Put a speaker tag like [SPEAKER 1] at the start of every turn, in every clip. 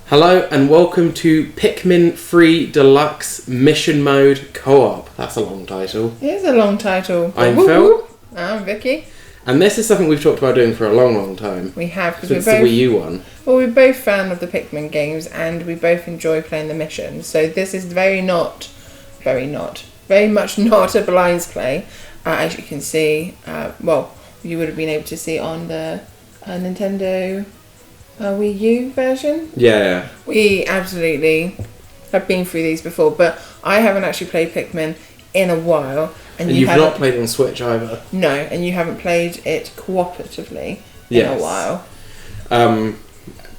[SPEAKER 1] Hello and welcome to Pikmin 3 Deluxe Mission Mode Co-op. That's a long title.
[SPEAKER 2] It is a long title.
[SPEAKER 1] I'm Phil.
[SPEAKER 2] I'm Vicky.
[SPEAKER 1] And this is something we've talked about doing for a long time.
[SPEAKER 2] We have, because
[SPEAKER 1] Since
[SPEAKER 2] we're both...
[SPEAKER 1] the Wii U one.
[SPEAKER 2] Well, we're both fan of the Pikmin games and we both enjoy playing the missions. So this is very much not a blinds play. As you can see, you would have been able to see on the Nintendo Wii U version.
[SPEAKER 1] Yeah.
[SPEAKER 2] We absolutely have been through these before, but I haven't actually played Pikmin in a while.
[SPEAKER 1] And you've not played on Switch either?
[SPEAKER 2] No, and you haven't played it cooperatively in a while.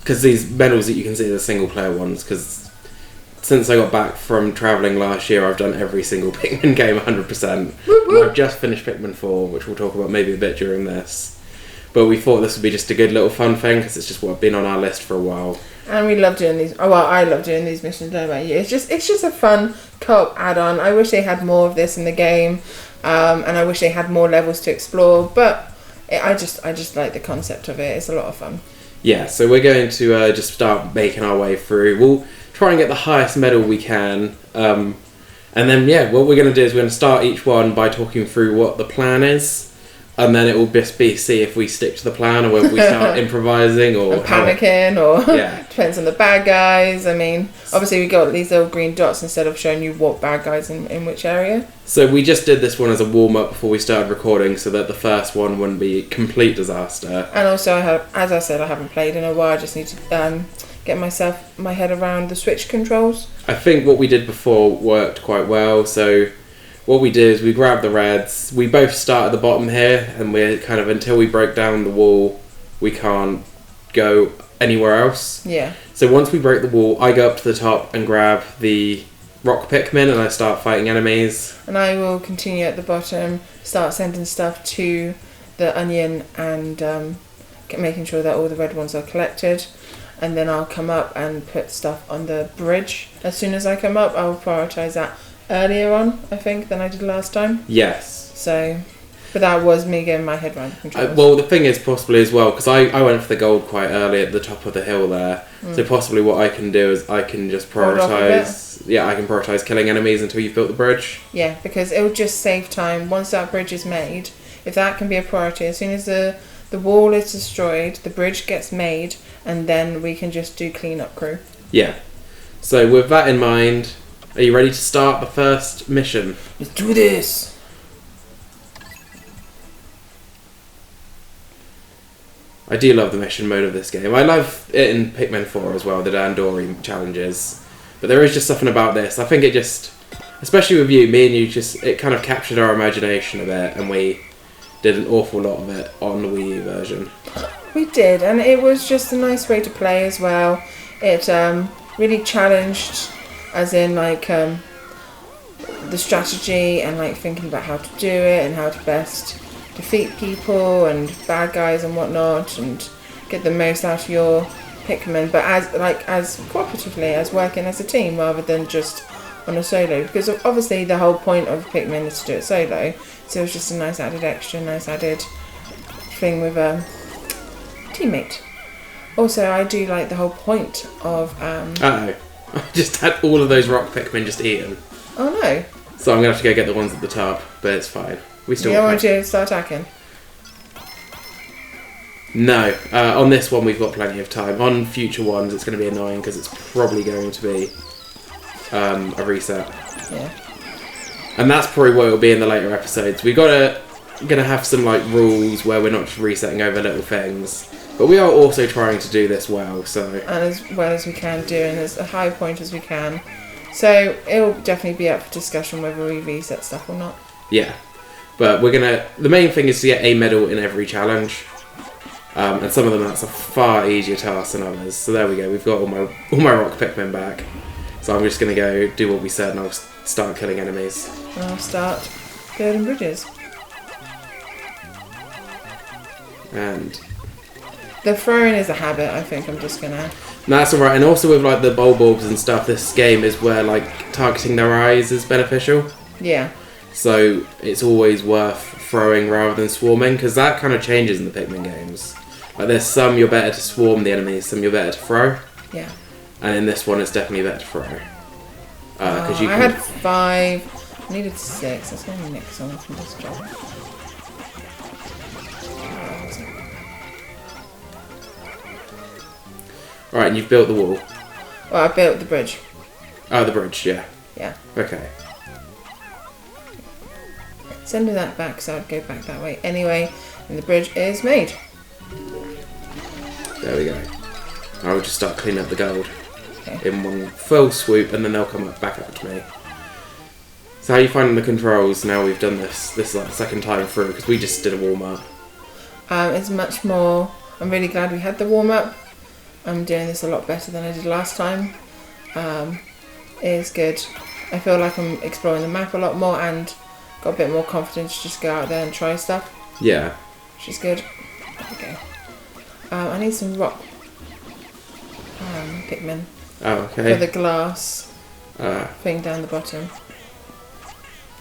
[SPEAKER 1] Because these medals that you can see are the single player ones, because since I got back from travelling last year, I've done every single Pikmin game 100%. And I've just finished Pikmin 4, which we'll talk about maybe a bit during this. But we thought this would be just a good little fun thing, because it's just been on our list for a while. And
[SPEAKER 2] we love doing these. Oh, well, I love doing these missions. Don't know about you. It's just a fun co-op add-on. I wish they had more of this in the game, and I wish they had more levels to explore. But I just like the concept of it. It's a lot of fun.
[SPEAKER 1] Yeah. So we're going to just start making our way through. We'll try and get the highest medal we can, and then what we're going to do is we're going to start each one by talking through what the plan is. And then it will just be see if we stick to the plan or whether we start improvising or
[SPEAKER 2] panicking depends on the bad guys. I mean, obviously we got these little green dots instead of showing you what bad guys in which area.
[SPEAKER 1] So we just did this one as a warm up before we started recording, so that the first one wouldn't be a complete disaster.
[SPEAKER 2] And also, as I said, I haven't played in a while. I just need to get my head around the Switch controls.
[SPEAKER 1] I think what we did before worked quite well. So what we did is we grabbed the reds. We both start at the bottom here, and we're kind of, until we break down the wall, we can't go anywhere else.
[SPEAKER 2] Yeah.
[SPEAKER 1] So once we break the wall, I go up to the top and grab the rock Pikmin, and I start fighting enemies.
[SPEAKER 2] And I will continue at the bottom, start sending stuff to the onion, and making sure that all the red ones are collected. And then I'll come up and put stuff on the bridge. As soon as I come up, I'll prioritise that earlier on, I think, than I did last time.
[SPEAKER 1] Yes.
[SPEAKER 2] So, but that was me getting my head around the controls.
[SPEAKER 1] Well, the thing is possibly as well, because I went for the gold quite early at the top of the hill there. So possibly what I can do is I can just prioritise. Yeah, I can prioritise killing enemies until you've built the bridge.
[SPEAKER 2] Yeah, because it will just save time once that bridge is made. If that can be a priority, as soon as the wall is destroyed, the bridge gets made, and then we can just do clean-up crew.
[SPEAKER 1] Yeah. So with that in mind, are you ready to start the first mission?
[SPEAKER 2] Let's do this!
[SPEAKER 1] I do love the mission mode of this game. I love it in Pikmin 4 as well, the Dandori challenges. But there is just something about this. I think it just, especially with you, me and you, it kind of captured our imagination a bit, and we did an awful lot of it on the Wii U version.
[SPEAKER 2] We did, and it was just a nice way to play as well. It really challenged, as in the strategy and thinking about how to do it and how to best defeat people and bad guys and whatnot, and get the most out of your Pikmin, but as cooperatively, as working as a team rather than just on a solo, because obviously the whole point of Pikmin is to do it solo, so it was just a nice added thing with a teammate. Also, I do like the whole point of
[SPEAKER 1] I just had all of those rock Pikmin just eaten.
[SPEAKER 2] Oh no.
[SPEAKER 1] So I'm going to have to go get the ones at the top, but it's fine. We still.
[SPEAKER 2] You don't want to start attacking?
[SPEAKER 1] No. On this one we've got plenty of time. On future ones it's going to be annoying because it's probably going to be a reset.
[SPEAKER 2] Yeah.
[SPEAKER 1] And that's probably what it'll be in the later episodes. We're going to have some rules where we're not just resetting over little things. But we are also trying to do this well, so...
[SPEAKER 2] And as well as we can do, and as a high point as we can. So it'll definitely be up for discussion whether we reset stuff or not.
[SPEAKER 1] Yeah. But we're going to... The main thing is to get a medal in every challenge. And some of them that's a far easier task than others. So there we go, we've got all my rock Pikmin back. So I'm just going to go do what we said, and I'll start killing enemies.
[SPEAKER 2] And I'll start building bridges.
[SPEAKER 1] And...
[SPEAKER 2] the throwing is a habit, I think I'm just gonna...
[SPEAKER 1] No, that's alright, and also with the bulbs and stuff, this game is where targeting their eyes is beneficial.
[SPEAKER 2] Yeah.
[SPEAKER 1] So it's always worth throwing rather than swarming, because that kind of changes in the Pikmin games. There's some you're better to swarm the enemies, some you're better to throw.
[SPEAKER 2] Yeah.
[SPEAKER 1] and in this one it's definitely better to throw. Because
[SPEAKER 2] I had 5. I needed 6. That's going to nick someone from this job.
[SPEAKER 1] Right, and you've built the wall.
[SPEAKER 2] Well, I built the bridge.
[SPEAKER 1] Oh, the bridge, yeah.
[SPEAKER 2] Yeah.
[SPEAKER 1] Okay.
[SPEAKER 2] Send me that back, so I'd go back that way anyway. And the bridge is made.
[SPEAKER 1] There we go. I'll just start cleaning up the gold
[SPEAKER 2] Okay.
[SPEAKER 1] in one full swoop, and then they'll come back up to me. So how are you finding the controls now we've done this? This is like the second time through, because we just did a warm-up.
[SPEAKER 2] It's much more... I'm really glad we had the warm-up. I'm doing this a lot better than I did last time. It is good. I feel like I'm exploring the map a lot more and got a bit more confidence to just go out there and try stuff.
[SPEAKER 1] Yeah.
[SPEAKER 2] Which is good. There we go. I need some rock Pikmin
[SPEAKER 1] Oh, okay.
[SPEAKER 2] for the glass
[SPEAKER 1] Uh,
[SPEAKER 2] thing down the bottom.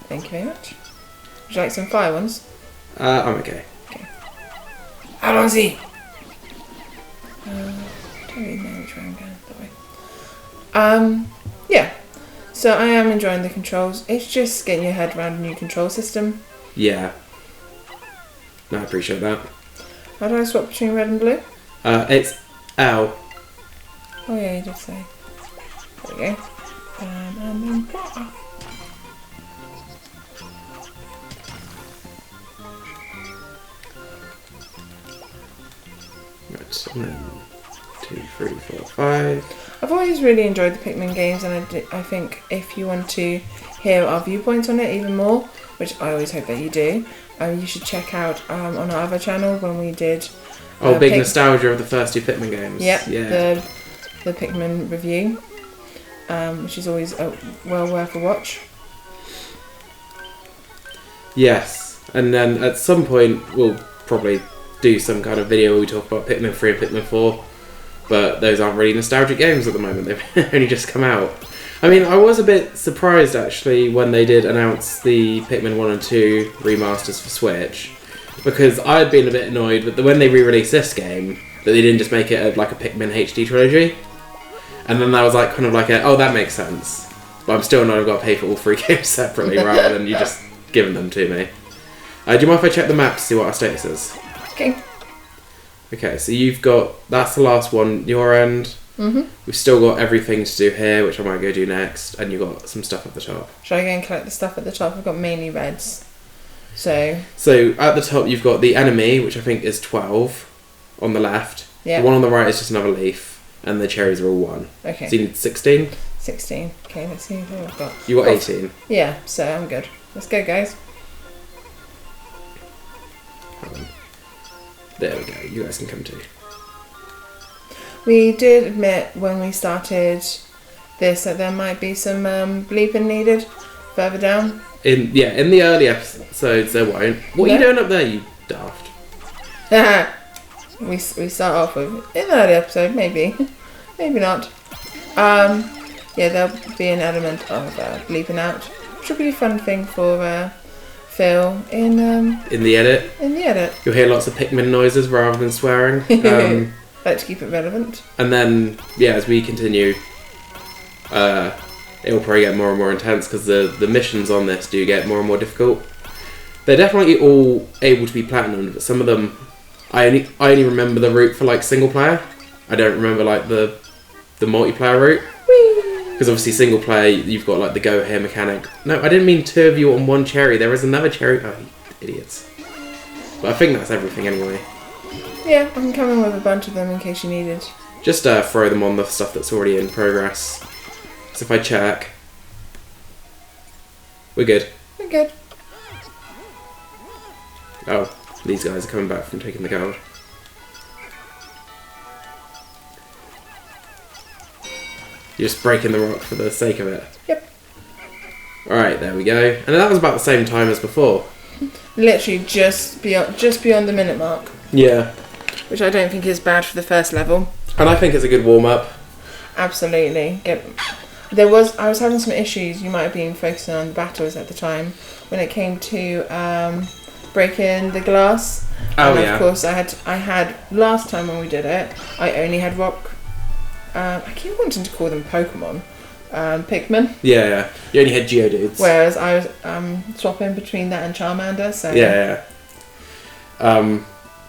[SPEAKER 2] Thank you very much. Would you like some fire ones?
[SPEAKER 1] I'm okay.
[SPEAKER 2] How long is he? Don't really know which way I'm going. That way. Yeah. So I am enjoying the controls. It's just getting your head around a new control system.
[SPEAKER 1] Yeah. No, I appreciate that.
[SPEAKER 2] How do I swap between red and blue?
[SPEAKER 1] It's L.
[SPEAKER 2] Oh yeah, you did say. There we go. And then
[SPEAKER 1] Right, and then 2, 3, 4, 5.
[SPEAKER 2] I've always really enjoyed the Pikmin games, and I think if you want to hear our viewpoints on it even more, which I always hope that you do, you should check out on our other channel when we did...
[SPEAKER 1] Big nostalgia of the first 2 Pikmin games.
[SPEAKER 2] Yep,
[SPEAKER 1] Yeah.
[SPEAKER 2] the Pikmin review, which is always well worth a watch.
[SPEAKER 1] Yes, and then at some point we'll probably do some kind of video where we talk about Pikmin 3 and Pikmin 4, but those aren't really nostalgic games at the moment, they've only just come out. I mean, I was a bit surprised actually when they did announce the Pikmin 1 and 2 remasters for Switch, because I had been a bit annoyed that when they re-released this game, that they didn't just make it like a Pikmin HD trilogy, and then that was like kind of like oh, that makes sense, but I'm still not got to pay for all 3 games separately rather than you just giving them to me. Do you mind if I check the map to see what our status is?
[SPEAKER 2] Okay.
[SPEAKER 1] Okay, so you've got, that's the last one, your end.
[SPEAKER 2] Mm-hmm.
[SPEAKER 1] We've still got everything to do here, which I might go do next, and you've got some stuff at the top.
[SPEAKER 2] Shall I go and collect the stuff at the top? I've got mainly reds. So
[SPEAKER 1] at the top you've got the enemy, which I think is 12 on the left.
[SPEAKER 2] Yeah.
[SPEAKER 1] The one on the right is just another leaf, and the cherries are all 1.
[SPEAKER 2] Okay.
[SPEAKER 1] So you need 16?
[SPEAKER 2] 16. Okay, let's see who I've got.
[SPEAKER 1] You got 18.
[SPEAKER 2] Yeah, so I'm good. Let's go, guys.
[SPEAKER 1] There we go, you guys can come too.
[SPEAKER 2] We did admit when we started this that there might be some bleeping needed further down.
[SPEAKER 1] In the early episodes there won't. What are you doing up there, you daft?
[SPEAKER 2] we start off with in the early episode, maybe. Maybe not. Yeah, there'll be an element of bleeping out, which will be a fun thing for Phill in
[SPEAKER 1] the edit.
[SPEAKER 2] In the edit.
[SPEAKER 1] You'll hear lots of Pikmin noises rather than swearing.
[SPEAKER 2] Like to keep it relevant.
[SPEAKER 1] And then, yeah, as we continue, it'll probably get more and more intense because the missions on this do get more and more difficult. They're definitely all able to be platinum, but some of them, I only remember the route for like single player. I don't remember like the multiplayer route. Because obviously single player, you've got like the go here mechanic. No, I didn't mean 2 of you on 1 cherry. There is another cherry. Oh, you idiots. But I think that's everything anyway.
[SPEAKER 2] Yeah, I can come in with a bunch of them in case you needed.
[SPEAKER 1] Just throw them on the stuff that's already in progress. So if I check, we're good.
[SPEAKER 2] We're good.
[SPEAKER 1] Oh, these guys are coming back from taking the gold. You're just breaking the rock for the sake of it.
[SPEAKER 2] Yep.
[SPEAKER 1] Alright, there we go. And that was about the same time as before.
[SPEAKER 2] Literally just beyond the minute mark.
[SPEAKER 1] Yeah.
[SPEAKER 2] Which I don't think is bad for the first level.
[SPEAKER 1] And I think it's a good warm-up.
[SPEAKER 2] Absolutely. I was having some issues. You might have been focusing on the battles at the time when it came to breaking the glass.
[SPEAKER 1] Oh,
[SPEAKER 2] and
[SPEAKER 1] yeah.
[SPEAKER 2] Of course, I had last time when we did it. I only had rock I keep wanting to call them Pokemon. Pikmin.
[SPEAKER 1] Yeah. You only had Geodudes.
[SPEAKER 2] Whereas I was swapping between that and Charmander. So
[SPEAKER 1] Yeah.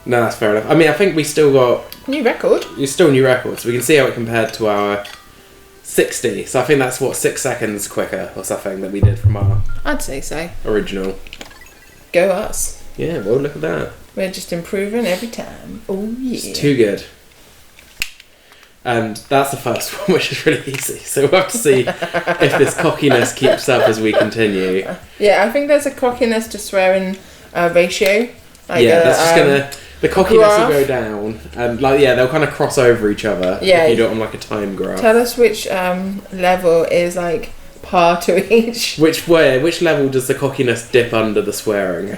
[SPEAKER 1] No, that's fair enough. I mean, I think we still got
[SPEAKER 2] new record.
[SPEAKER 1] It's still new records. We can see how it compared to our 60. So I think that's 6 seconds quicker or something that we did from our
[SPEAKER 2] I'd say so.
[SPEAKER 1] original.
[SPEAKER 2] Go us.
[SPEAKER 1] Yeah, well, look at that.
[SPEAKER 2] We're just improving every time. Oh yeah.
[SPEAKER 1] It's too good. And that's the first one, which is really easy. So we'll have to see if this cockiness keeps up as we continue.
[SPEAKER 2] Yeah, I think there's a cockiness to swearing ratio. Like
[SPEAKER 1] that's just gonna. The cockiness will go down, and they'll kind of cross over each other.
[SPEAKER 2] Yeah,
[SPEAKER 1] if you do it on like a time graph.
[SPEAKER 2] Tell us which level is like par to each.
[SPEAKER 1] Which level does the cockiness dip under the swearing?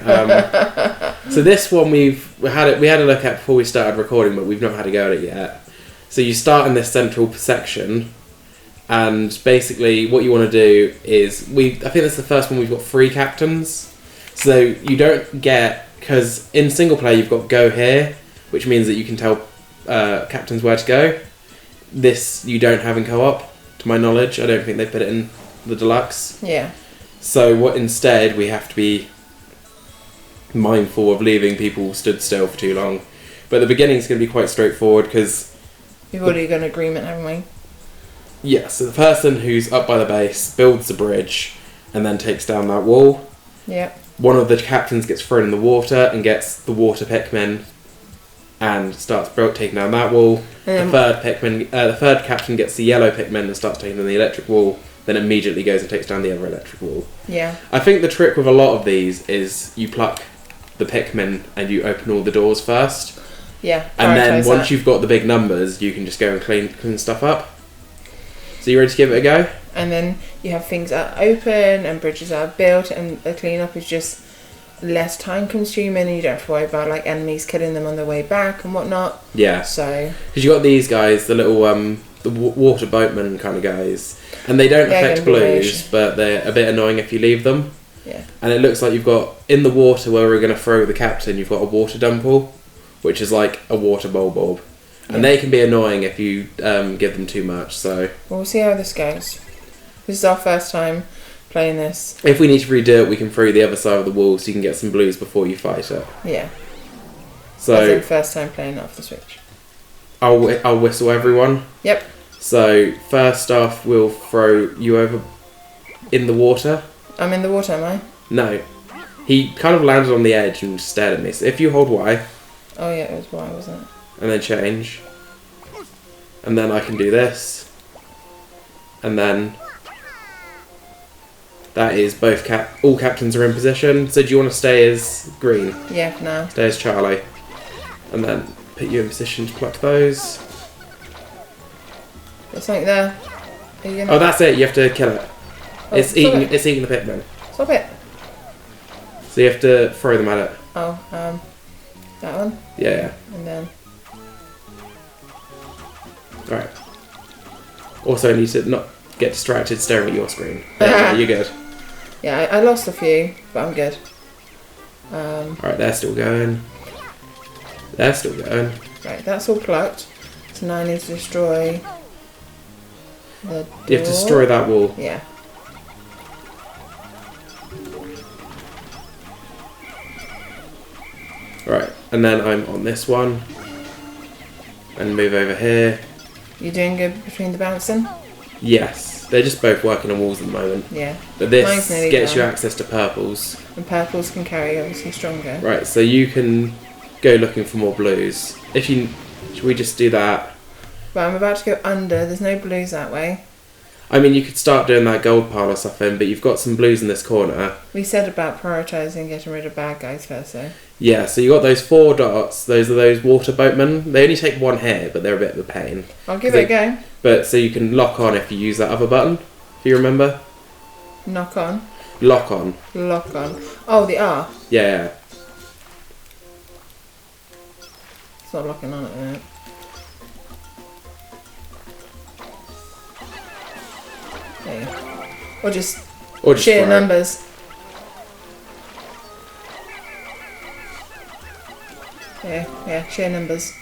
[SPEAKER 1] So this one we had a look at before we started recording, but we've not had a go at it yet. So you start in this central section, and basically what you want to do is I think that's the first one we've got 3 captains. So you don't get. Because in single player you've got go here, which means that you can tell captains where to go. This you don't have in co-op, to my knowledge. I don't think they put it in the Deluxe.
[SPEAKER 2] Yeah.
[SPEAKER 1] So instead we have to be mindful of leaving people stood still for too long. But the beginning's going to be quite straightforward because...
[SPEAKER 2] We've already got an agreement, haven't we?
[SPEAKER 1] Yeah, so the person who's up by the base builds the bridge and then takes down that wall.
[SPEAKER 2] Yeah.
[SPEAKER 1] One of the captains gets thrown in the water and gets the water Pikmin and starts taking down that wall. The third captain gets the yellow Pikmin and starts taking down the electric wall, then immediately goes and takes down the other electric wall.
[SPEAKER 2] Yeah.
[SPEAKER 1] I think the trick with a lot of these is you pluck the Pikmin and you open all the doors first.
[SPEAKER 2] Yeah.
[SPEAKER 1] And then once you've got the big numbers, you can just go and clean stuff up. So you ready to give it a go?
[SPEAKER 2] And then you have things that are open and bridges that are built, and the cleanup is just less time consuming, and you don't have to worry about like enemies killing them on their way back and whatnot.
[SPEAKER 1] Yeah.
[SPEAKER 2] So
[SPEAKER 1] because you got these guys, the little the water boatman kind of guys, and they don't affect blues, but they're a bit annoying if you leave them.
[SPEAKER 2] Yeah.
[SPEAKER 1] And it looks like you've got in the water where we're going to throw the captain, you've got a water dumple, which is like a water bulb. And they can be annoying if you give them too much. So
[SPEAKER 2] we'll see how this goes. This is our first time playing this.
[SPEAKER 1] If we need to redo it, we can throw the other side of the wall so you can get some blues before you fight it.
[SPEAKER 2] Yeah.
[SPEAKER 1] So
[SPEAKER 2] that's the first time playing off the Switch.
[SPEAKER 1] I'll whistle everyone.
[SPEAKER 2] Yep.
[SPEAKER 1] So first off, we'll throw you over in the water.
[SPEAKER 2] I'm in the water, am I?
[SPEAKER 1] No. He kind of landed on the edge and stared at me. So if you hold Y.
[SPEAKER 2] Oh yeah, it was Y, wasn't it?
[SPEAKER 1] And then change. And then I can do this. And then that is all captains are in position. So do you want to stay as green?
[SPEAKER 2] Yeah, for now.
[SPEAKER 1] Stay as Charlie. And then put you in position to pluck those.
[SPEAKER 2] There's something there.
[SPEAKER 1] Oh, that's it. You have to kill it.
[SPEAKER 2] Oh,
[SPEAKER 1] It's eating the Pikmin.
[SPEAKER 2] Stop it.
[SPEAKER 1] So you have to throw them at it.
[SPEAKER 2] Oh, that one?
[SPEAKER 1] Yeah.
[SPEAKER 2] And then...
[SPEAKER 1] Right. Also, I need to not get distracted staring at your screen. Yeah, you're good.
[SPEAKER 2] Yeah, I lost a few, but I'm good.
[SPEAKER 1] Alright, they're still going. They're still going.
[SPEAKER 2] Right, that's all plucked. So now I need to destroy the door.
[SPEAKER 1] You have to destroy that wall.
[SPEAKER 2] Yeah.
[SPEAKER 1] Right, and then I'm on this one. And move over here.
[SPEAKER 2] You're doing good between the bouncing?
[SPEAKER 1] Yes. They're just both working on walls at the moment.
[SPEAKER 2] Yeah.
[SPEAKER 1] But this gets you access to purples.
[SPEAKER 2] And purples can carry obviously stronger.
[SPEAKER 1] Right, so you can go looking for more blues. Should we just do that?
[SPEAKER 2] Right, I'm about to go under. There's no blues that way.
[SPEAKER 1] I mean, you could start doing that gold pile or something, but you've got some blues in this corner.
[SPEAKER 2] We said about prioritising getting rid of bad guys first, though.
[SPEAKER 1] Yeah, so you got those 4 dots. Those are those water boatmen. They only take 1 hit, but they're a bit of a pain.
[SPEAKER 2] I'll give it a go.
[SPEAKER 1] But so you can lock on if you use that other button. If you remember.
[SPEAKER 2] Knock on.
[SPEAKER 1] Lock on.
[SPEAKER 2] Lock on. Oh, the R.
[SPEAKER 1] Yeah.
[SPEAKER 2] It's not locking on at the minute. There you go. Or just sheer numbers. Yeah, sheer numbers.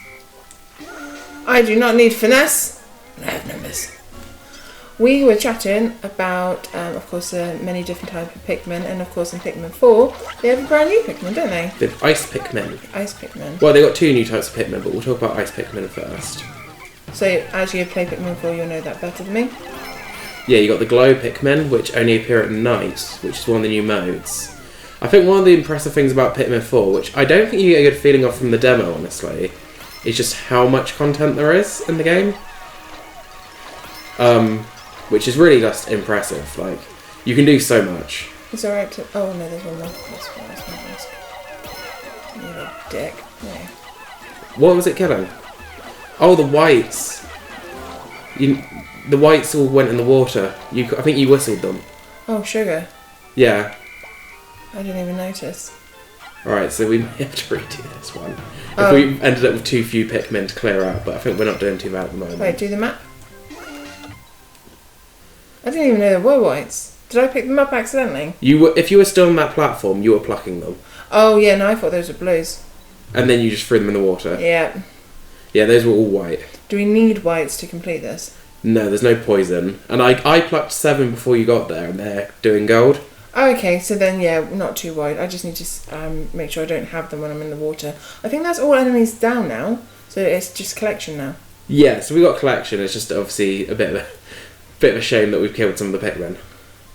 [SPEAKER 2] I do not need finesse. No. we were chatting about, of course, many different types of Pikmin, and of course in Pikmin 4, they have a brand new Pikmin, don't they?
[SPEAKER 1] The Ice Pikmin.
[SPEAKER 2] Ice Pikmin.
[SPEAKER 1] Well, they got 2 new types of Pikmin, but we'll talk about Ice Pikmin first.
[SPEAKER 2] So, as you play Pikmin 4, you'll know that better than me.
[SPEAKER 1] Yeah, you got the Glow Pikmin, which only appear at night, which is one of the new modes. I think one of the impressive things about Pikmin 4, which I don't think you get a good feeling of from the demo, honestly, is just how much content there is in the game. Which is really just impressive. Like, you can do so much.
[SPEAKER 2] It's alright to... Oh, no, there's one more. That's my ask. You little dick. Yeah.
[SPEAKER 1] What was it killing? Oh, the whites. The whites all went in the water. I think you whistled them.
[SPEAKER 2] Oh, sugar.
[SPEAKER 1] Yeah.
[SPEAKER 2] I didn't even notice.
[SPEAKER 1] Alright, so we may have to redo this one. If we ended up with too few Pikmin to clear out, but I think we're not doing too bad at the moment.
[SPEAKER 2] Wait, do the map? I didn't even know there were whites. Did I pick them up accidentally?
[SPEAKER 1] If you were still on that platform, you were plucking them.
[SPEAKER 2] Oh, yeah, no, I thought those were blues.
[SPEAKER 1] And then you just threw them in the water.
[SPEAKER 2] Yeah.
[SPEAKER 1] Yeah, those were all white.
[SPEAKER 2] Do we need whites to complete this?
[SPEAKER 1] No, there's no poison. And I plucked 7 before you got there, and they're doing gold.
[SPEAKER 2] Oh, okay, so then, yeah, not too wide. I just need to make sure I don't have them when I'm in the water. I think that's all enemies down now, so it's just collection now.
[SPEAKER 1] Yeah, so we got collection. It's just obviously a bit of a shame that we've killed some of the Pikmin.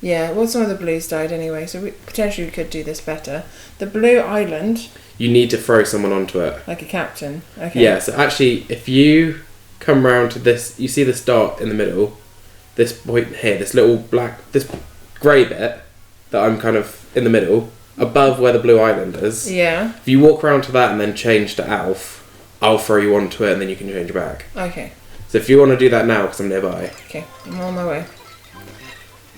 [SPEAKER 2] Yeah, well, some of the blues died anyway, so potentially we could do this better. The blue island...
[SPEAKER 1] You need to throw someone onto it.
[SPEAKER 2] Like a captain. Okay.
[SPEAKER 1] Yeah, so actually, if you come round to this, you see this dot in the middle, this point here, this little this grey bit that I'm kind of in the middle, above where the blue island is.
[SPEAKER 2] Yeah.
[SPEAKER 1] If you walk around to that and then change to Alf, I'll throw you onto it and then you can change back.
[SPEAKER 2] Okay. So
[SPEAKER 1] if you want to do that now, because I'm nearby.
[SPEAKER 2] Okay, I'm on my way.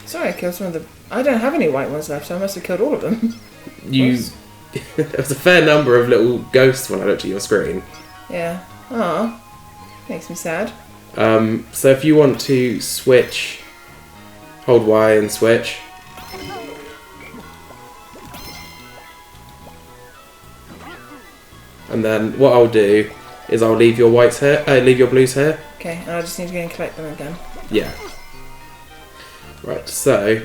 [SPEAKER 2] Sorry, I killed some of the... I don't have any white ones left, so I must have killed all of them.
[SPEAKER 1] There was a fair number of little ghosts when I looked at your screen.
[SPEAKER 2] Yeah. Aw. Makes me sad.
[SPEAKER 1] So if you want to switch, hold Y and switch. And then what I'll do is I'll leave your whites here, leave your blues here.
[SPEAKER 2] Okay, and I just need to go and collect them again.
[SPEAKER 1] Yeah. Right, so...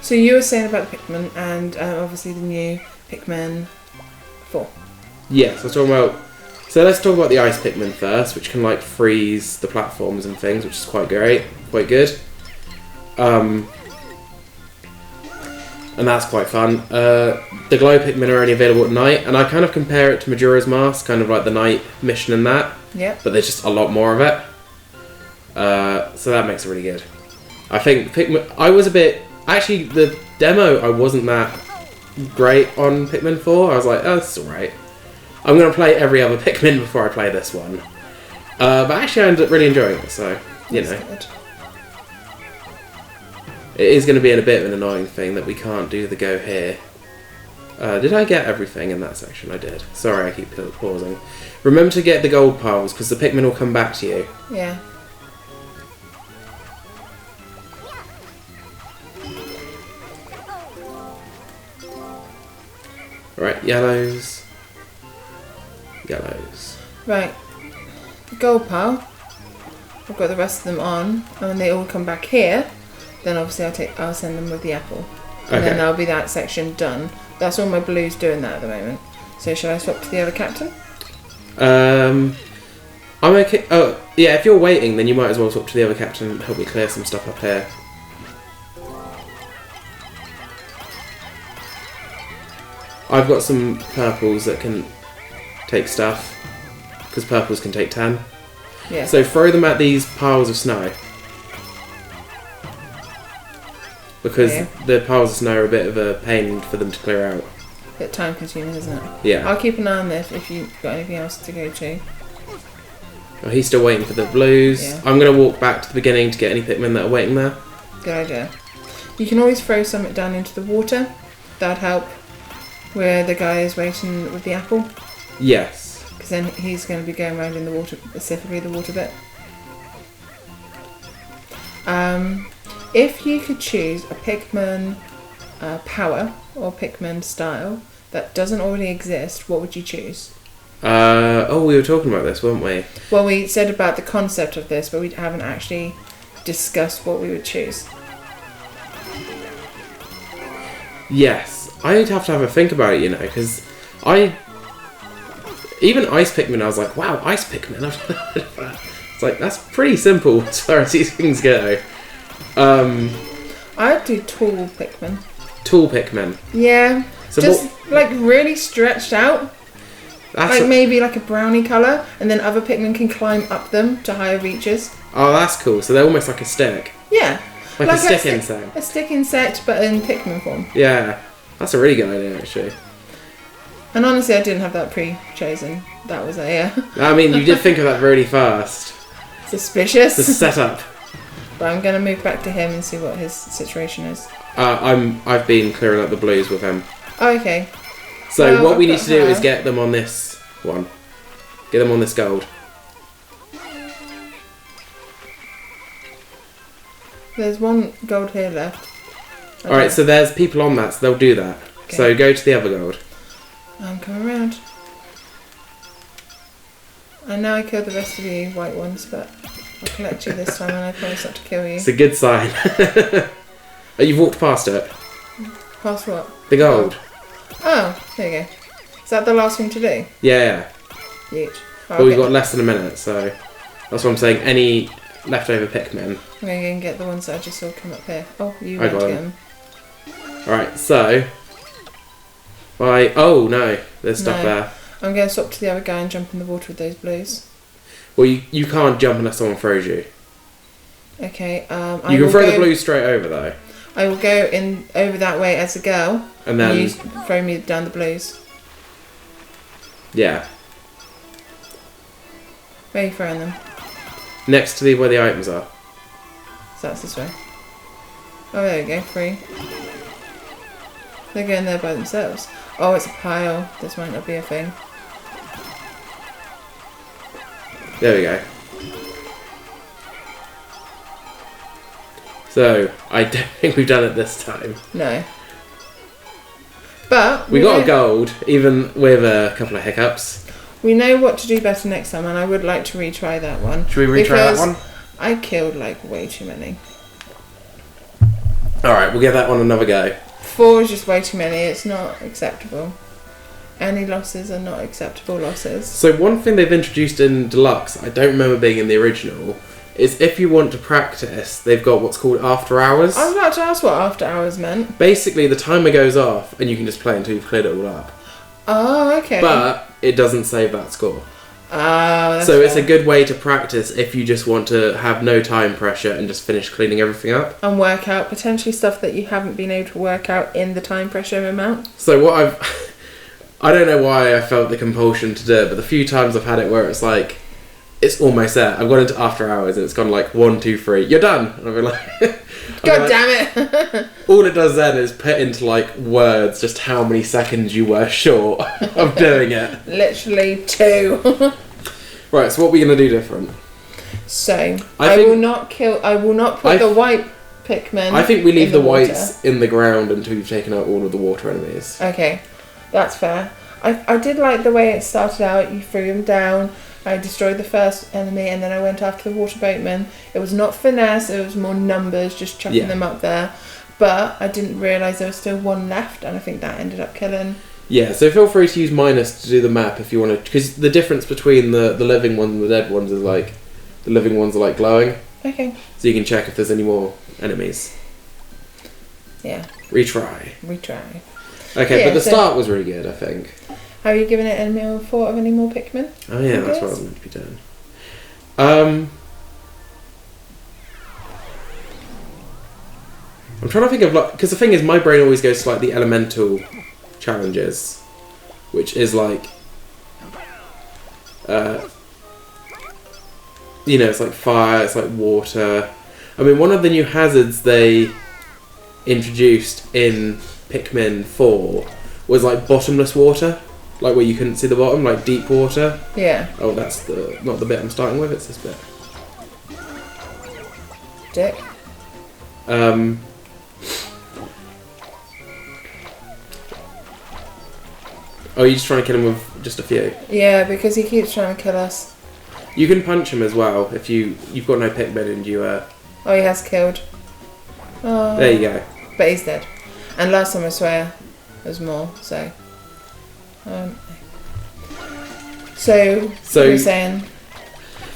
[SPEAKER 2] So you were saying about the Pikmin, and obviously the new Pikmin 4.
[SPEAKER 1] Yes, I was talking about... So let's talk about the Ice Pikmin first, which can like freeze the platforms and things, which is quite great, quite good. And that's quite fun. The Glow Pikmin are only available at night, and I kind of compare it to Majora's Mask, kind of like the night mission and that.
[SPEAKER 2] Yeah.
[SPEAKER 1] But there's just a lot more of it. So that makes it really good. I think Pikmin... I was a bit... Actually, the demo, I wasn't that great on Pikmin 4. I was like, oh, this is alright. I'm going to play every other Pikmin before I play this one. But actually, I ended up really enjoying it, so, you know.
[SPEAKER 2] Good.
[SPEAKER 1] It is going to be a bit of an annoying thing that we can't do the go here. Did I get everything in that section? I did. Sorry, I keep pausing. Remember to get the gold piles, because the Pikmin will come back to you.
[SPEAKER 2] Yeah.
[SPEAKER 1] Right, yellows. Yellows.
[SPEAKER 2] Right. The gold pile. I've got the rest of them on, and when they all come back here, then obviously I'll send them with the apple. And then that'll be that section done. That's all my blues doing that at the moment. So shall I swap to the other captain?
[SPEAKER 1] I'm okay. Oh, yeah, if you're waiting, then you might as well swap to the other captain and help me clear some stuff up here. I've got some purples that can take stuff, because purples can take 10.
[SPEAKER 2] Yeah.
[SPEAKER 1] So throw them at these piles of snow. Because the piles of snow are a bit of a pain for them to clear out.
[SPEAKER 2] A bit time consuming, isn't it?
[SPEAKER 1] Yeah.
[SPEAKER 2] I'll keep an eye on this if you've got anything else to go to.
[SPEAKER 1] Oh, he's still waiting for the blues.
[SPEAKER 2] Yeah.
[SPEAKER 1] I'm going to walk back to the beginning to get any Pikmin that are waiting there.
[SPEAKER 2] Good idea. You can always throw something down into the water. That'd help where the guy is waiting with the apple.
[SPEAKER 1] Yes.
[SPEAKER 2] Because then he's going to be going around in the water, specifically the water bit. If you could choose a Pikmin power or Pikmin style that doesn't already exist, what would you choose?
[SPEAKER 1] Oh, we were talking about this, weren't we?
[SPEAKER 2] Well, we said about the concept of this, but we haven't actually discussed what we would choose.
[SPEAKER 1] Yes, I'd have to have a think about it, you know, because even Ice Pikmin, I was like, wow, Ice Pikmin. It's like, that's pretty simple as far as these things go.
[SPEAKER 2] I'd do tall Pikmin.
[SPEAKER 1] Tall Pikmin.
[SPEAKER 2] Yeah,
[SPEAKER 1] So
[SPEAKER 2] just like really stretched out. Like maybe like a brownie colour, and then other Pikmin can climb up them to higher reaches.
[SPEAKER 1] Oh, that's cool. So they're almost like a stick.
[SPEAKER 2] Yeah.
[SPEAKER 1] Like a stick insect.
[SPEAKER 2] A stick insect, but in Pikmin form.
[SPEAKER 1] Yeah. That's a really good idea, actually.
[SPEAKER 2] And honestly, I didn't have that pre-chosen. That was
[SPEAKER 1] I mean, you did think of that really fast.
[SPEAKER 2] Suspicious.
[SPEAKER 1] The setup.
[SPEAKER 2] But I'm going to move back to him and see what his situation is.
[SPEAKER 1] I've been clearing up the blues with him.
[SPEAKER 2] Oh, okay.
[SPEAKER 1] So
[SPEAKER 2] well,
[SPEAKER 1] what we need to do is get them on this one. Get them on this gold.
[SPEAKER 2] There's one gold here left. Okay.
[SPEAKER 1] Alright, so there's people on that, so they'll do that. Okay. So go to the other gold.
[SPEAKER 2] I'm coming around. I know I killed the rest of you white ones, but I'll collect you this time and I promise not to kill you.
[SPEAKER 1] It's a good sign. Oh, you've walked past it.
[SPEAKER 2] Past what?
[SPEAKER 1] The gold.
[SPEAKER 2] Oh, there you go. Is that the last thing to do?
[SPEAKER 1] Yeah.
[SPEAKER 2] Huge.
[SPEAKER 1] But we've got less than a minute, so that's what I'm saying. Any leftover Pikmin.
[SPEAKER 2] I'm going to go and get the ones that I just saw come up here. Oh, you
[SPEAKER 1] I
[SPEAKER 2] went to
[SPEAKER 1] got
[SPEAKER 2] get them.
[SPEAKER 1] Alright, so... Oh, no. There's stuff there.
[SPEAKER 2] I'm going to swap to the other guy and jump in the water with those blues.
[SPEAKER 1] Well, you can't jump unless someone throws you.
[SPEAKER 2] Okay,
[SPEAKER 1] you can throw the blues straight over, though.
[SPEAKER 2] I will go in over that way as a girl.
[SPEAKER 1] And then...
[SPEAKER 2] you throw me down the blues.
[SPEAKER 1] Yeah.
[SPEAKER 2] Where are you throwing them?
[SPEAKER 1] Next to where the items are.
[SPEAKER 2] So that's this way. Oh, there we go, 3. They're going there by themselves. Oh, it's a pile. This might not be a thing.
[SPEAKER 1] There we go. So, I don't think we've done it this time.
[SPEAKER 2] No. But...
[SPEAKER 1] we got a gold, even with a couple of hiccups.
[SPEAKER 2] We know what to do better next time, and I would like to retry that one.
[SPEAKER 1] Should we retry that one?
[SPEAKER 2] I killed, like, way too many.
[SPEAKER 1] Alright, we'll give that one another go.
[SPEAKER 2] 4 is just way too many. It's not acceptable. Any losses are not acceptable losses.
[SPEAKER 1] So one thing they've introduced in Deluxe, I don't remember being in the original, is if you want to practice, they've got what's called after hours.
[SPEAKER 2] I was about to ask what after hours meant.
[SPEAKER 1] Basically, the timer goes off and you can just play until you've cleared it all up.
[SPEAKER 2] Oh, okay.
[SPEAKER 1] But it doesn't save that score.
[SPEAKER 2] That's
[SPEAKER 1] so
[SPEAKER 2] fair.
[SPEAKER 1] it's a good way to practice if you just want to have no time pressure and just finish cleaning everything up.
[SPEAKER 2] And work out potentially stuff that you haven't been able to work out in the time pressure amount.
[SPEAKER 1] So what I don't know why I felt the compulsion to do it, but the few times I've had it where it's like, it's almost there. I've gone into after hours and it's gone like 1, 2, 3, you're done. And I've been like...
[SPEAKER 2] God damn it!
[SPEAKER 1] All it does then is put into like words just how many seconds you were short of doing it.
[SPEAKER 2] Literally 2.
[SPEAKER 1] Right, so what are we going to do different?
[SPEAKER 2] So, I will not put the white Pikmin.
[SPEAKER 1] I think we leave the whites in the ground until you've taken out all of the water enemies.
[SPEAKER 2] Okay, that's fair. I did like the way it started out. You threw them down. I destroyed the first enemy and then I went after the water boatman. It was not finesse, it was more numbers, just chucking them up there. But I didn't realise there was still one left and I think that ended up killing.
[SPEAKER 1] Yeah, so feel free to use minus to do the map if you want to, because the difference between the living ones and the dead ones is like, the living ones are like glowing.
[SPEAKER 2] Okay.
[SPEAKER 1] So you can check if there's any more enemies.
[SPEAKER 2] Yeah.
[SPEAKER 1] Retry. Okay,
[SPEAKER 2] yeah,
[SPEAKER 1] but the start was really good, I think.
[SPEAKER 2] Have you given it any more thought of any more Pikmin?
[SPEAKER 1] Oh yeah, that's what I was meant to be doing. I'm trying to think of like, because the thing is, my brain always goes to like the elemental challenges, which is like, you know, it's like fire, it's like water. I mean, one of the new hazards they introduced in Pikmin 4 was like bottomless water. Like where you couldn't see the bottom, like deep water.
[SPEAKER 2] Yeah.
[SPEAKER 1] Oh, that's not the bit I'm starting with, it's this bit.
[SPEAKER 2] Dick.
[SPEAKER 1] I'm just trying to kill him with just a few?
[SPEAKER 2] Yeah, because he keeps trying to kill us.
[SPEAKER 1] You can punch him as well if you've got no Pikmin and you
[SPEAKER 2] Oh, he has killed. Oh.
[SPEAKER 1] There you go.
[SPEAKER 2] But he's dead. And last time I swear there's more, so. So what are you saying?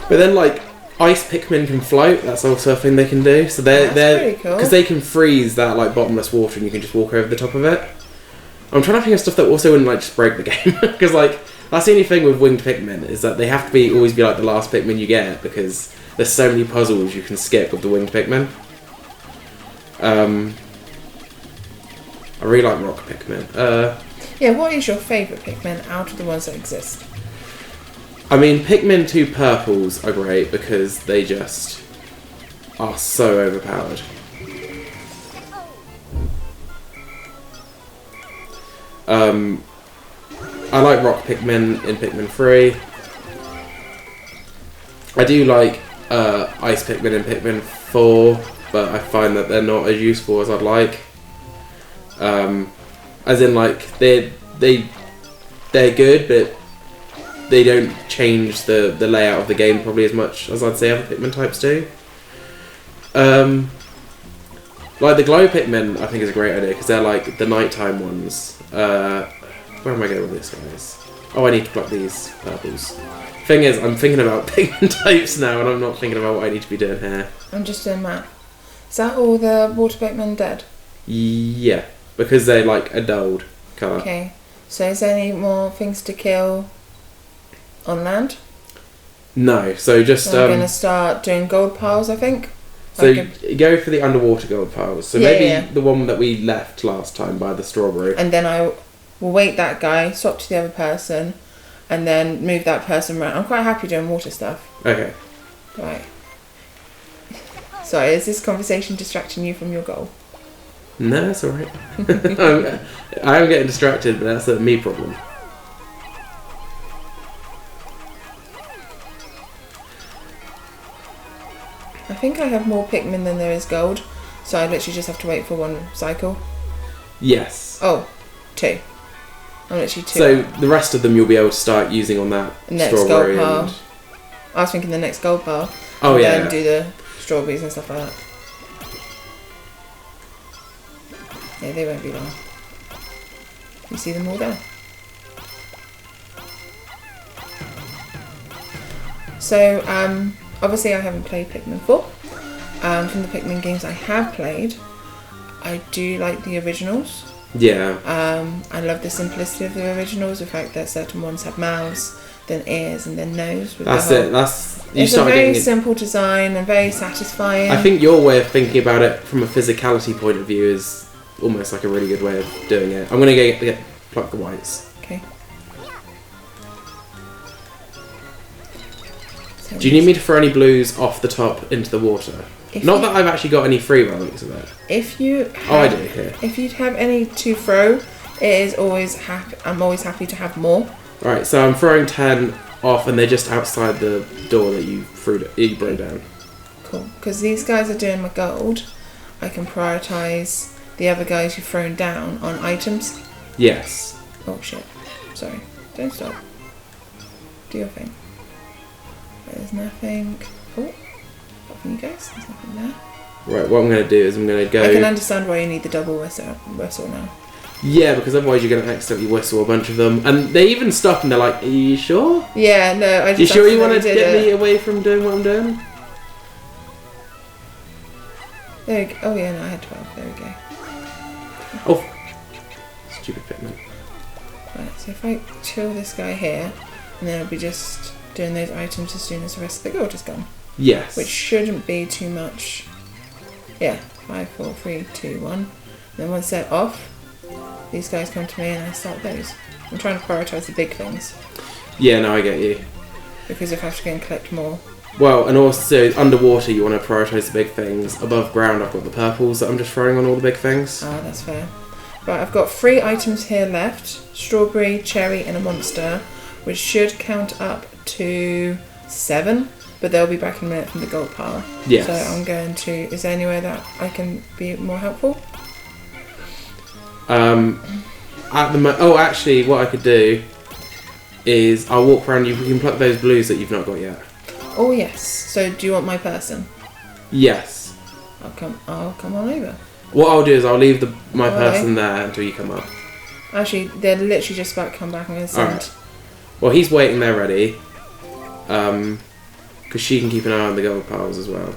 [SPEAKER 1] But then, like, ice Pikmin can float. That's also a thing they can do. So they're
[SPEAKER 2] pretty cool.
[SPEAKER 1] because they can freeze that like bottomless water, and you can just walk over the top of it. I'm trying to think of stuff that also wouldn't like just break the game, because like that's the only thing with winged Pikmin is that they have to always be like the last Pikmin you get, because there's so many puzzles you can skip with the winged Pikmin. I really like rock Pikmin.
[SPEAKER 2] Yeah, what is your favourite Pikmin out of the ones that exist?
[SPEAKER 1] I mean, Pikmin 2 purples are great because they just are so overpowered. I like rock Pikmin in Pikmin 3. I do like ice Pikmin in Pikmin 4, but I find that they're not as useful as I'd like. As in, like, they're good, but they don't change the layout of the game probably as much as I'd say other Pikmin types do. Like the glow Pikmin, I think is a great idea because they're like the nighttime ones. Where am I going with this, guys? Oh, I need to pluck these purples. Thing is, I'm thinking about Pikmin types now, and I'm not thinking about what I need to be doing here.
[SPEAKER 2] I'm just doing that. Is that all the water Pikmin dead?
[SPEAKER 1] Yeah, because they're like a dulled colour.
[SPEAKER 2] Okay, so is there any more things to kill on land?
[SPEAKER 1] No, so just...
[SPEAKER 2] So I'm going to start doing gold piles, I think.
[SPEAKER 1] So go for the underwater gold piles. So maybe the one that we left last time by the strawberry.
[SPEAKER 2] And then I will wait that guy, swap to the other person, and then move that person around. I'm quite happy doing water stuff.
[SPEAKER 1] Okay.
[SPEAKER 2] Right. Sorry, is this conversation distracting you from your goal?
[SPEAKER 1] No, it's alright. I am getting distracted, but that's a me problem.
[SPEAKER 2] I think I have more Pikmin than there is gold, so I literally just have to wait for one cycle.
[SPEAKER 1] Yes.
[SPEAKER 2] Oh, 2. I'm literally 2.
[SPEAKER 1] So the rest of them you'll be able to start using on that
[SPEAKER 2] next
[SPEAKER 1] strawberry.
[SPEAKER 2] Gold pile. I was thinking the next gold pile.
[SPEAKER 1] Oh
[SPEAKER 2] and
[SPEAKER 1] yeah.
[SPEAKER 2] Then do the strawberries and stuff like that. Yeah, they won't be long. You see them all there. So, obviously I haven't played Pikmin 4. From the Pikmin games I have played, I do like the originals.
[SPEAKER 1] Yeah.
[SPEAKER 2] I love the simplicity of the originals, the fact that certain ones have mouths, then ears, and then nose.
[SPEAKER 1] That's it.
[SPEAKER 2] It's a very simple design and very satisfying.
[SPEAKER 1] I think your way of thinking about it from a physicality point of view is almost like a really good way of doing it. I'm going to pluck the whites.
[SPEAKER 2] Okay. So
[SPEAKER 1] do you need me to throw any blues off the top into the water? Not that I've actually got any free by the looks of it.
[SPEAKER 2] If you have,
[SPEAKER 1] I do here.
[SPEAKER 2] If you have any to throw, it is always I'm always happy to have more.
[SPEAKER 1] Right, so I'm throwing 10 off, and they're just outside the door that you broke down.
[SPEAKER 2] Cool, because these guys are doing my gold. I can prioritise the other guys you've thrown down on items.
[SPEAKER 1] Yes.
[SPEAKER 2] Oh shit! Sorry. Don't stop. Do your thing. There's nothing. Oh. You guys, there's nothing there.
[SPEAKER 1] Right, what I'm going to do is I'm going to go...
[SPEAKER 2] I can understand why you need the double whistle now.
[SPEAKER 1] Yeah, because otherwise you're going to accidentally whistle a bunch of them. And they even stop and they're like, are you sure?
[SPEAKER 2] Yeah, no, I just...
[SPEAKER 1] You sure you want to get me away from doing what I'm doing?
[SPEAKER 2] There we go. Oh yeah, no, I had 12. There we go.
[SPEAKER 1] Oh. Stupid Pikmin.
[SPEAKER 2] Right, so if I chill this guy here, and then I'll be just doing those items as soon as the rest of the gold is gone.
[SPEAKER 1] Yes.
[SPEAKER 2] Which shouldn't be too much. Yeah, 5, 4, 3, 2, 1. And then once they're off, these guys come to me and I start those. I'm trying to prioritise the big things.
[SPEAKER 1] Yeah, no, I get you.
[SPEAKER 2] Because if I have to go and collect more.
[SPEAKER 1] Well, and also underwater you want to prioritise the big things. Above ground I've got the purples that I'm just throwing on all the big things.
[SPEAKER 2] Ah, that's fair. Right, I've got 3 items here left. Strawberry, cherry and a monster. Which should count up to 7. But they'll be back in a minute from the gold pile.
[SPEAKER 1] Yes.
[SPEAKER 2] So I'm going to... Is there anywhere that I can be more helpful?
[SPEAKER 1] Actually, what I could do is I'll walk around. You can pluck those blues that you've not got yet.
[SPEAKER 2] Oh, yes. So do you want my person?
[SPEAKER 1] Yes.
[SPEAKER 2] I'll come on over.
[SPEAKER 1] What I'll do is I'll leave my
[SPEAKER 2] Alright.
[SPEAKER 1] person there until you come up.
[SPEAKER 2] Actually, they're literally just about to come back. I'm going to send.
[SPEAKER 1] Alright. Well, he's waiting there ready. Because she can keep an eye on the gold piles as well.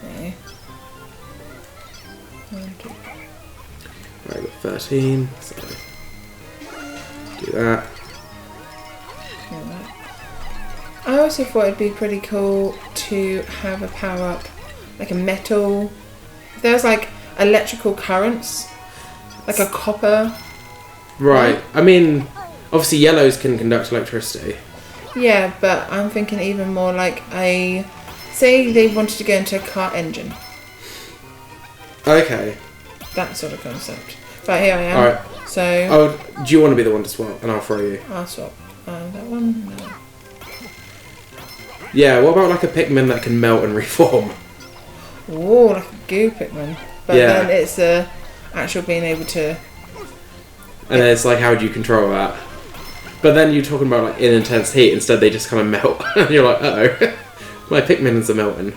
[SPEAKER 2] Okay. 1, 2.
[SPEAKER 1] Right, I've got 13. So do that.
[SPEAKER 2] Alright. I also thought it'd be pretty cool to have a power up, like a metal. If there's like electrical currents, like a copper.
[SPEAKER 1] Right. I mean, obviously yellows can conduct electricity.
[SPEAKER 2] Yeah, but I'm thinking even more like say they wanted to go into a car engine.
[SPEAKER 1] Okay.
[SPEAKER 2] That sort of concept. But here I am.
[SPEAKER 1] Alright.
[SPEAKER 2] So
[SPEAKER 1] Oh, do you want to be the one to swap? And I'll throw you.
[SPEAKER 2] I'll swap. That one? No.
[SPEAKER 1] Yeah, what about like a Pikmin that can melt and reform?
[SPEAKER 2] Ooh, like a goo Pikmin. But
[SPEAKER 1] Yeah.
[SPEAKER 2] then it's the actual being able to...
[SPEAKER 1] And then it's like, how do you control that? But then you're talking about like in intense heat, instead they just kind of melt. And you're like, uh-oh. My Pikmins are melting.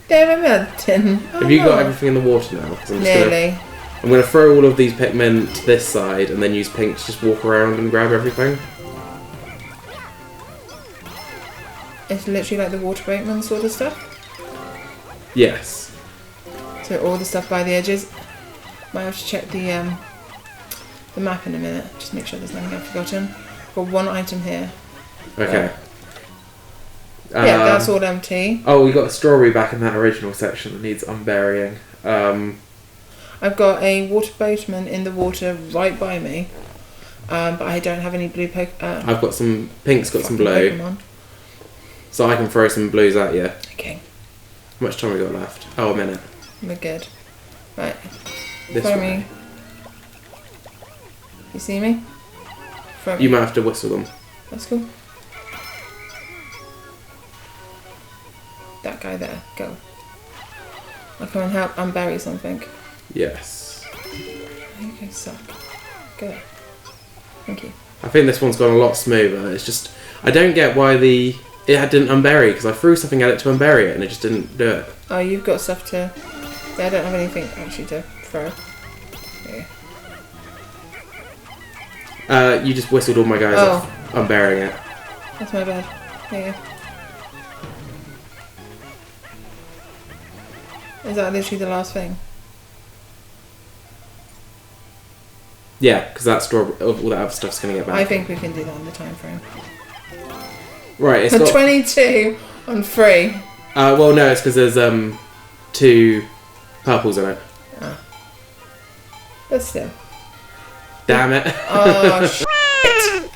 [SPEAKER 2] They're melting.
[SPEAKER 1] Have you got everything in the water now? 'Cause
[SPEAKER 2] Nearly.
[SPEAKER 1] I'm going to throw all of these Pikmin to this side and then use Pink to just walk around and grab everything.
[SPEAKER 2] It's literally like the water boatman sort of stuff.
[SPEAKER 1] Yes.
[SPEAKER 2] So all the stuff by the edges. Might have to check the map in a minute. Just make sure there's nothing I've forgotten. Got one item here.
[SPEAKER 1] Okay.
[SPEAKER 2] Yeah, that's all empty.
[SPEAKER 1] Oh, we got a strawberry back in that original section that needs unburying.
[SPEAKER 2] I've got a water boatman in the water right by me. But I don't have any blue
[SPEAKER 1] I've got some... Pink's got some blue.
[SPEAKER 2] Pokemon.
[SPEAKER 1] So I can throw some blues at you.
[SPEAKER 2] Okay,
[SPEAKER 1] How much time we got left? Oh, a minute.
[SPEAKER 2] we're good. Right,
[SPEAKER 1] This
[SPEAKER 2] throw
[SPEAKER 1] way.
[SPEAKER 2] me. You see me? Throw
[SPEAKER 1] You
[SPEAKER 2] me.
[SPEAKER 1] might have to whistle them.
[SPEAKER 2] That's cool. That guy there, go. I'll come and help unbury something.
[SPEAKER 1] Yes.
[SPEAKER 2] Okay, suck. Go. Thank you.
[SPEAKER 1] I think this one's gone a lot smoother. It's just... I don't get why it didn't unbury, because I threw something at it to unbury it and it just didn't do it.
[SPEAKER 2] Oh, you've got stuff to... Yeah, I don't have anything actually to throw. Yeah.
[SPEAKER 1] You just whistled all my guys off unburying it.
[SPEAKER 2] That's my bad. There you go. Is that literally the last thing?
[SPEAKER 1] Yeah, because that all that other stuff's going to get back.
[SPEAKER 2] I think we can do that on the time frame.
[SPEAKER 1] Right, it's
[SPEAKER 2] For
[SPEAKER 1] got...
[SPEAKER 2] 22 on 3.
[SPEAKER 1] well, no, it's because there's 2 purples in it.
[SPEAKER 2] But still.
[SPEAKER 1] Damn it.
[SPEAKER 2] Oh, shit.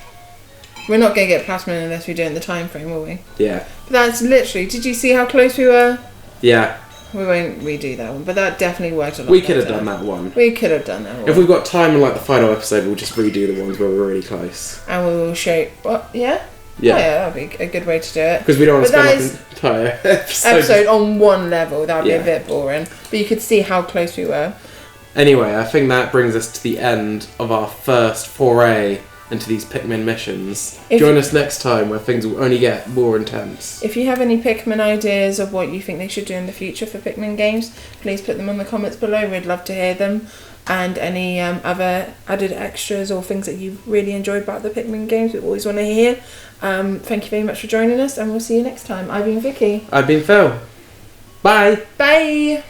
[SPEAKER 2] We're not going to get platinum unless we do it in the time frame, will we?
[SPEAKER 1] Yeah.
[SPEAKER 2] But that's literally... Did you see how close we were?
[SPEAKER 1] Yeah.
[SPEAKER 2] We won't redo that one, but that definitely worked a lot
[SPEAKER 1] We could have
[SPEAKER 2] better.
[SPEAKER 1] done that one.
[SPEAKER 2] We could have done that one.
[SPEAKER 1] If we've got time in like the final episode, we'll just redo the ones where we're really close.
[SPEAKER 2] And we will show... What? Yeah?
[SPEAKER 1] Yeah.
[SPEAKER 2] Oh, yeah, that'd be a good way to do it.
[SPEAKER 1] Because we don't want to
[SPEAKER 2] But
[SPEAKER 1] spend
[SPEAKER 2] that
[SPEAKER 1] like an entire episode.
[SPEAKER 2] Episode on one level, that'd be
[SPEAKER 1] Yeah.
[SPEAKER 2] a bit boring. But you could see how close we were.
[SPEAKER 1] Anyway, I think that brings us to the end of our first foray into these Pikmin missions. Join us next time where things will only get more intense.
[SPEAKER 2] If you have any Pikmin ideas of what you think they should do in the future for Pikmin games, please put them in the comments below. We'd love to hear them. And any other added extras or things that you've really enjoyed about the Pikmin games, we always want to hear. Thank you very much for joining us, and we'll see you next time. I've been Vicky.
[SPEAKER 1] I've been Phil. Bye.
[SPEAKER 2] Bye!